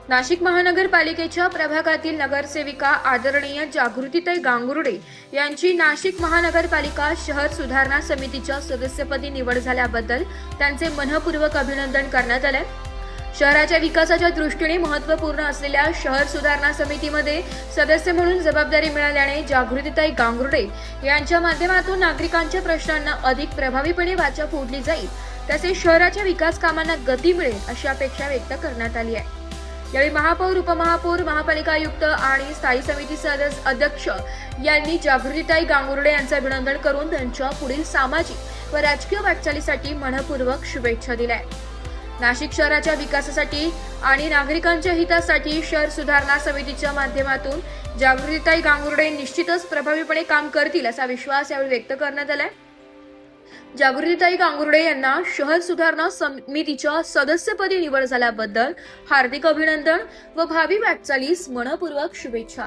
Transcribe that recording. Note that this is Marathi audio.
नाशिक महानगरपालिकेच्या प्रभागातील नगरसेविका आदरणीय जागृतीताई गांगुर्डे यांची नाशिक महानगरपालिका शहर सुधारणा समितीच्या सदस्यपदी निवड झाल्याबद्दल त्यांचे मनःपूर्वक अभिनंदन करण्यात आले। शहराच्या विकासाच्या दृष्टीने महत्त्वपूर्ण असलेल्या शहर सुधारणा समितीमध्ये सदस्य म्हणून जबाबदारी मिळाल्याने जागृतीताई गांगुर्डे यांच्या माध्यमातून नागरिकांच्या प्रश्नांना अधिक प्रभावीपणे वाचा फोडली जाईल, तसेच शहराच्या विकास कामांना गती मिळेल अशी अपेक्षा व्यक्त करण्यात आली आहे। यावेळी महापौर, उपमहापौर, महापालिका आयुक्त आणि स्थायी समिती अध्यक्ष यांनी जागृतीताई गांगुर्डे यांचे अभिनंदन करून त्यांच्या पुढील सामाजिक व राजकीय वाटचालीसाठी मनःपूर्वक शुभेच्छा दिल्या। नाशिक शहराच्या विकासासाठी आणि नागरिकांच्या हितासाठी शहर सुधारणा समितीच्या माध्यमातून जागृतीताई गांगुर्डे निश्चितच प्रभावीपणे काम करतील असा विश्वास यावेळी व्यक्त करण्यात आला। जागृतीताई गांगुर्डे यांना शहर सुधारणा समितीच्या सदस्यपदी निवड झाल्याबद्दल हार्दिक अभिनंदन व भावी वाटचालीस मनःपूर्वक शुभेच्छा।